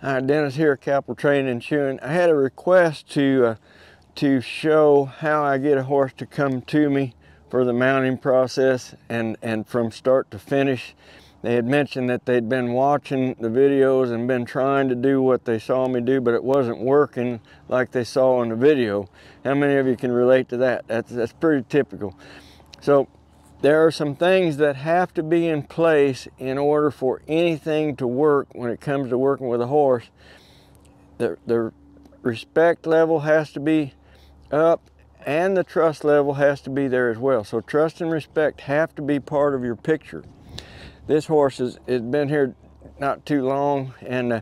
Hi, Dennis here at Capel Training and Shoeing. I had a request to show how I get a horse to come to me for the mounting process and from start to finish. They had mentioned that they'd been watching the videos and been trying to do what they saw me do, but it wasn't working like they saw in the video. How many of you can relate to that? That's pretty typical. So there are some things that have to be in place in order for anything to work when it comes to working with a horse. The respect level has to be up and the trust level has to be there as well. So trust and respect have to be part of your picture. This horse has been here not too long, and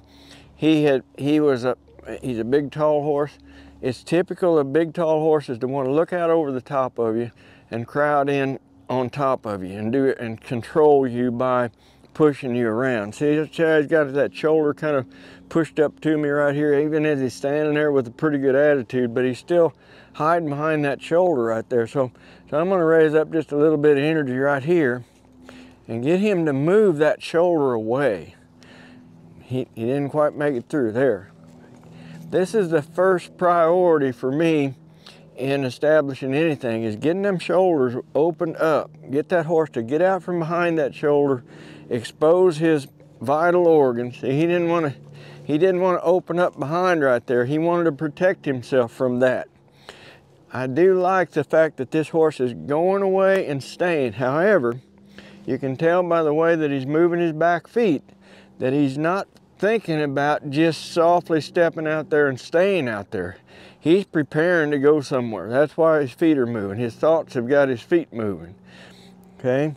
he's a big tall horse. It's typical of big tall horses to want to look out over the top of you and crowd in on top of you and do it and control you by pushing you around. See, he's got that shoulder kind of pushed up to me right here, even as he's standing there with a pretty good attitude, but he's still hiding behind that shoulder right there. So I'm going to raise up just a little bit of energy right here and get him to move that shoulder away. He didn't quite make it through there. This is the first priority for me in establishing anything, is getting them shoulders opened up. Get that horse to get out from behind that shoulder, expose his vital organs. See, he didn't want to open up behind right there. He wanted to protect himself from that. I do like the fact that this horse is going away and staying. However, you can tell by the way that he's moving his back feet that he's not thinking about just softly stepping out there and staying out there. He's preparing to go somewhere. That's why his feet are moving. His thoughts have got his feet moving. Okay?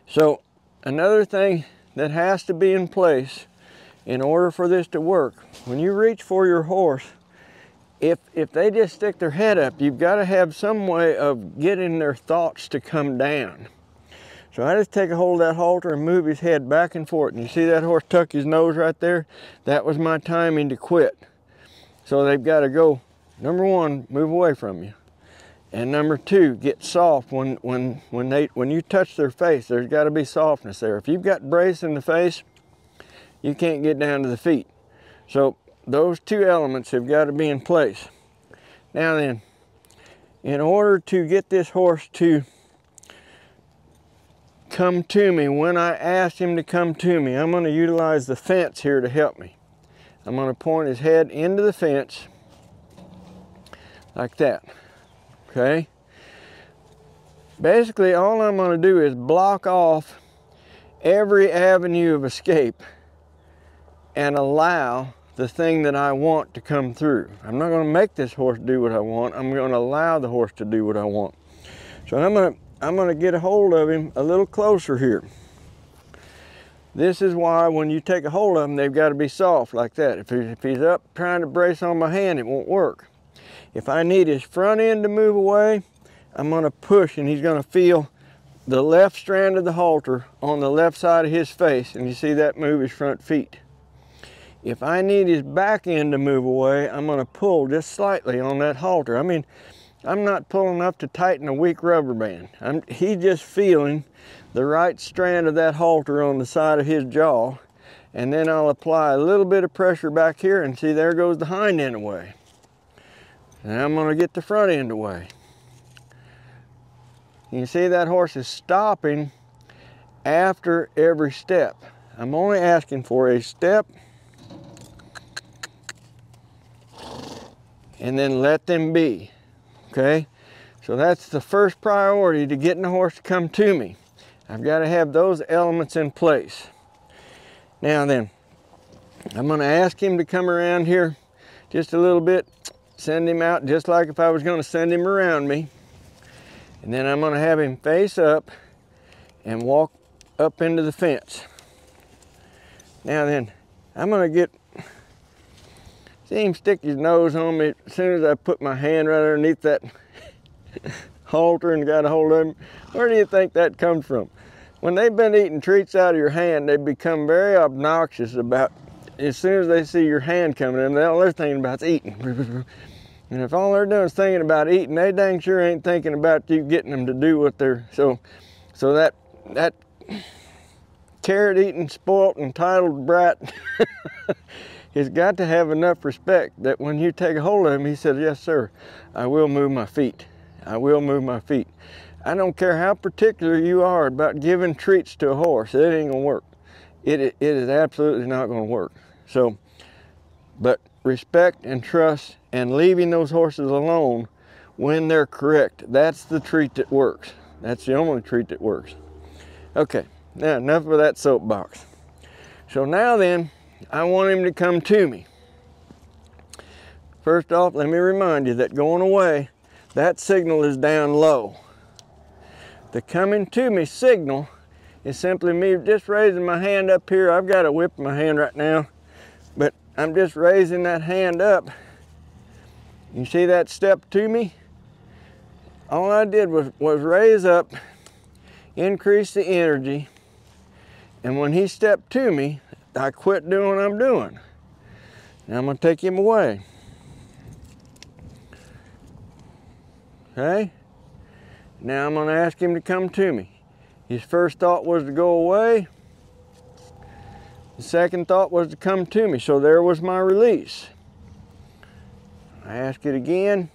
So another thing that has to be in place in order for this to work, when you reach for your horse, if they just stick their head up, you've got to have some way of getting their thoughts to come down. So I just take a hold of that halter and move his head back and forth. And you see that horse tuck his nose right there? That was my timing to quit. So they've got to go, number one, move away from you. And number two, get soft when you touch their face. There's got to be softness there. If you've got brace in the face, you can't get down to the feet. So those two elements have got to be in place. Now then, in order to get this horse to come to me, when I ask him to come to me, I'm going to utilize the fence here to help me. I'm going to point his head into the fence like that. Okay? Basically, all I'm going to do is block off every avenue of escape and allow the thing that I want to come through. I'm not going to make this horse do what I want. I'm going to allow the horse to do what I want. So I'm going to get a hold of him a little closer here. This is why when you take a hold of them, they've got to be soft like that. If he's up trying to brace on my hand, it won't work. If I need his front end to move away, I'm going to push and he's going to feel the left strand of the halter on the left side of his face, and you see that move his front feet. If I need his back end to move away, I'm going to pull just slightly on that halter. I mean, I'm not pulling up to tighten a weak rubber band. He's just feeling the right strand of that halter on the side of his jaw, and then I'll apply a little bit of pressure back here, and see, there goes the hind end away. And I'm going to get the front end away. You can see that horse is stopping after every step. I'm only asking for a step, and then let them be. Okay? So that's the first priority to getting the horse to come to me. I've got to have those elements in place. Now then, I'm going to ask him to come around here just a little bit, send him out just like if I was going to send him around me. And then I'm going to have him face up and walk up into the fence. Now then, I'm going to see him stick his nose on me as soon as I put my hand right underneath that halter and got a hold of him. Where do you think that comes from? When they've been eating treats out of your hand, they become very obnoxious about, as soon as they see your hand coming in, all they're thinking about is eating. And if all they're doing is thinking about eating, they dang sure ain't thinking about you getting them to do what they're, so that carrot-eating, spoilt, entitled brat has got to have enough respect that when you take a hold of him, he says, yes, sir, I will move my feet. I will move my feet. I don't care how particular you are about giving treats to a horse, it ain't gonna work. It is absolutely not gonna work. So, but respect and trust and leaving those horses alone when they're correct, that's the treat that works. That's the only treat that works. Okay, now enough of that soapbox. So now then, I want him to come to me. First off, let me remind you that going away, that signal is down low. The coming to me signal is simply me just raising my hand up here. I've got a whip in my hand right now, but I'm just raising that hand up. You see that step to me? All I did was raise up, increase the energy, and when he stepped to me, I quit doing what I'm doing. Now I'm gonna take him away. Okay? Now I'm gonna ask him to come to me. His first thought was to go away. The second thought was to come to me, so there was my release. I ask it again.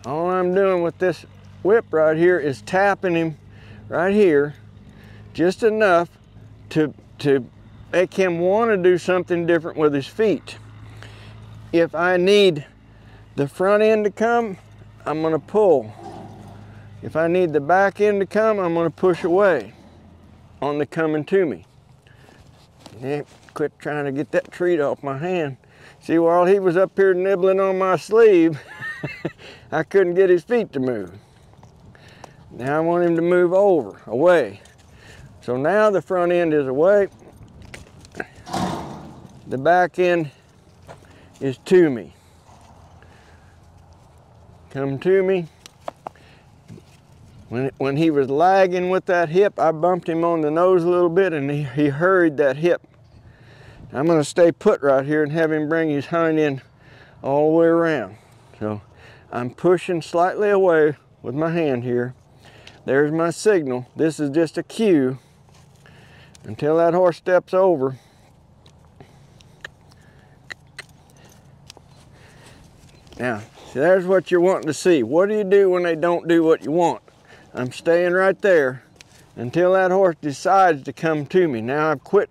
All I'm doing with this whip right here is tapping him right here just enough to make him want to do something different with his feet. If I need the front end to come, I'm going to pull. If I need the back end to come, I'm going to push away on the coming to me. Yeah, quit trying to get that treat off my hand. See, while he was up here nibbling on my sleeve, I couldn't get his feet to move. Now I want him to move over, away. So now the front end is away. The back end is to me. Come to me. When he was lagging with that hip, I bumped him on the nose a little bit and he hurried that hip. I'm going to stay put right here and have him bring his hind end all the way around. So I'm pushing slightly away with my hand here. There's my signal. This is just a cue until that horse steps over. Now, there's what you're wanting to see. What do you do when they don't do what you want? I'm staying right there until that horse decides to come to me. Now I've quit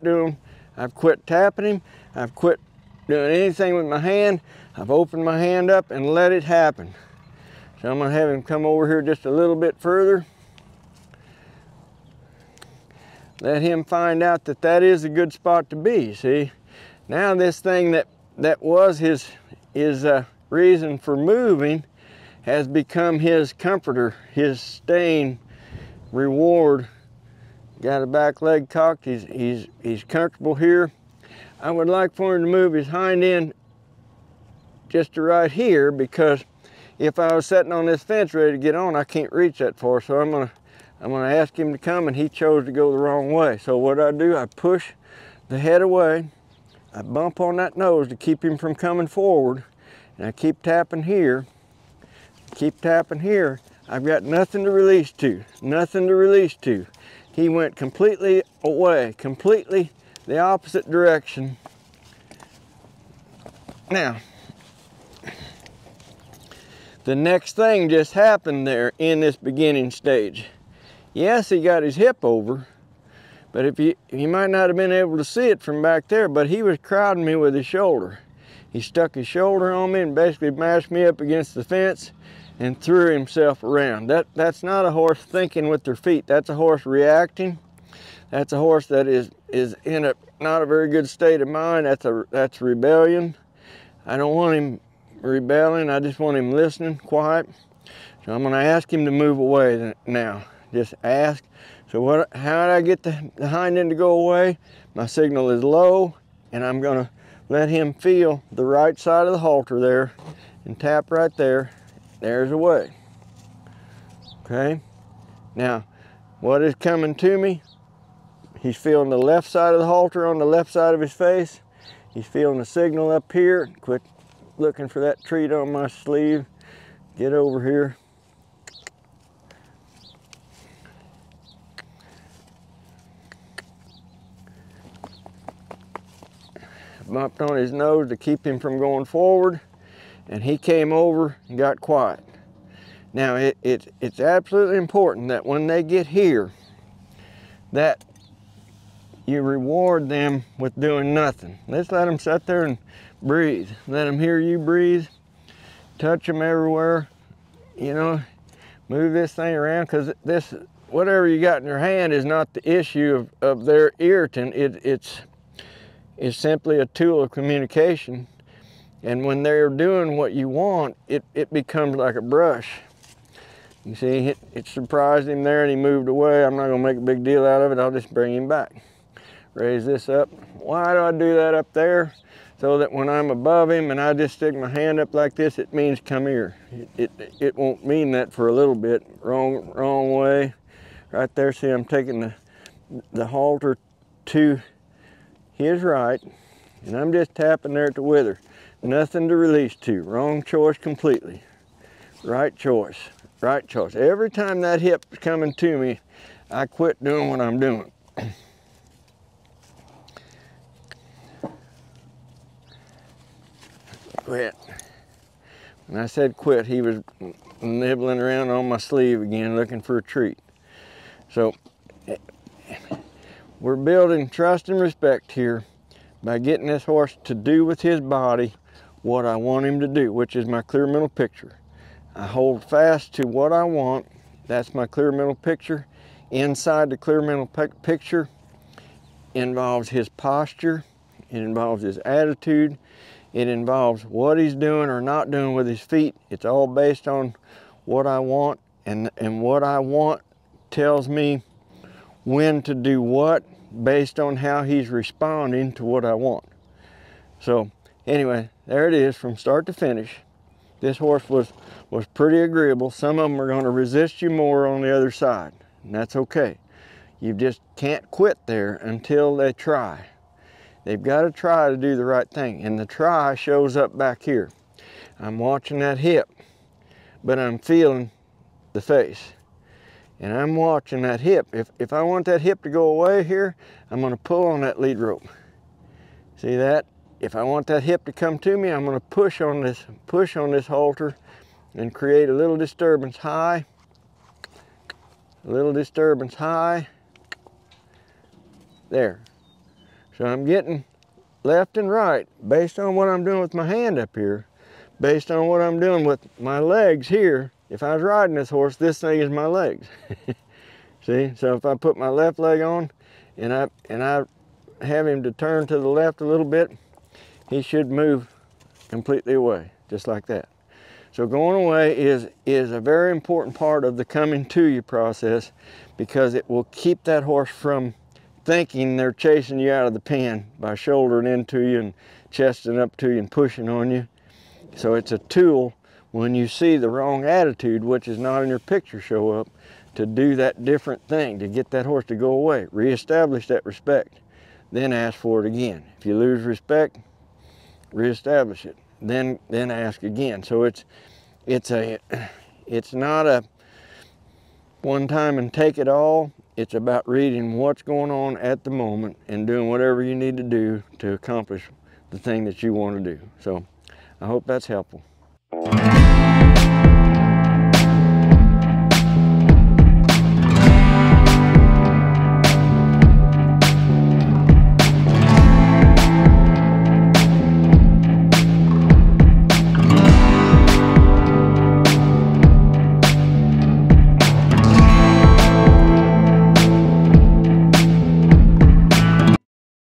tapping him, I've quit doing anything with my hand, I've opened my hand up and let it happen. So I'm gonna have him come over here just a little bit further. Let him find out that that is a good spot to be, see? Now this thing that was his reason for moving has become his comforter, his staying reward. Got a back leg cocked, he's comfortable here. I would like for him to move his hind end just to right here, because if I was sitting on this fence ready to get on, I can't reach that far. So I'm gonna ask him to come, and he chose to go the wrong way. So what I do, I push the head away, I bump on that nose to keep him from coming forward, and I keep tapping here. Keep tapping here. I've got nothing to release to, nothing to release to. He went completely away, completely the opposite direction. Now, the next thing just happened there in this beginning stage. Yes, he got his hip over, but he might not have been able to see it from back there, but he was crowding me with his shoulder. He stuck his shoulder on me and basically mashed me up against the fence and threw himself around. That's not a horse thinking with their feet. That's a horse reacting. That's a horse that is in not a very good state of mind. That's rebellion. I don't want him rebelling. I just want him listening, quiet. So I'm going to ask him to move away now. Just ask. So how did I get the hind end to go away? My signal is low, and I'm going to let him feel the right side of the halter there and tap right there. There's away. Okay? Now, what is coming to me? He's feeling the left side of the halter on the left side of his face. He's feeling the signal up here. Quit looking for that treat on my sleeve. Get over here. bumped on his nose to keep him from going forward, and he came over and got quiet. Now it's absolutely important that when they get here, that you reward them with doing nothing. Let's let them sit there and breathe. Let them hear you breathe. Touch them everywhere. You know, move this thing around, because this, whatever you got in your hand is not the issue of their irritant. It's simply a tool of communication. And when they're doing what you want, it becomes like a brush. You see, it surprised him there and he moved away. I'm not gonna make a big deal out of it. I'll just bring him back. Raise this up. Why do I do that up there? So that when I'm above him and I just stick my hand up like this, it means come here. It won't mean that for a little bit. Wrong way. Right there, see, I'm taking the halter to his right, and I'm just tapping there at the wither. Nothing to release to. Wrong choice completely. Right choice. Right choice. Every time that hip's coming to me, I quit doing what I'm doing. Quit. When I said quit, he was nibbling around on my sleeve again, looking for a treat. So we're building trust and respect here by getting this horse to do with his body what I want him to do, which is my clear mental picture. I hold fast to what I want. That's my clear mental picture. Inside the clear mental picture involves his posture. It involves his attitude. It involves what he's doing or not doing with his feet. It's all based on what I want, and what I want tells me when to do what based on how he's responding to what I want. So anyway, there it is from start to finish. This horse was pretty agreeable. Some of them are going to resist you more on the other side, and that's okay. You just can't quit there until they try. They've got to try to do the right thing, and the try shows up back here. I'm watching that hip, but I'm feeling the face. And I'm watching that hip. If I want that hip to go away here, I'm going to pull on that lead rope. See that? If I want that hip to come to me, I'm going to push on this halter and create a little disturbance high, a little disturbance high. There. So I'm getting left and right based on what I'm doing with my hand up here, based on what I'm doing with my legs here. If I was riding this horse, this thing is my legs. See, so if I put my left leg on and I have him to turn to the left a little bit, he should move completely away, just like that. So going away is a very important part of the coming to you process, because it will keep that horse from thinking they're chasing you out of the pen by shouldering into you and chesting up to you and pushing on you. So it's a tool when you see the wrong attitude, which is not in your picture, show up, to do that different thing, to get that horse to go away. Reestablish that respect, then ask for it again. If you lose respect, reestablish it, then ask again. So it's not a one time and take it all. It's about reading what's going on at the moment and doing whatever you need to do to accomplish the thing that you want to do. So I hope that's helpful.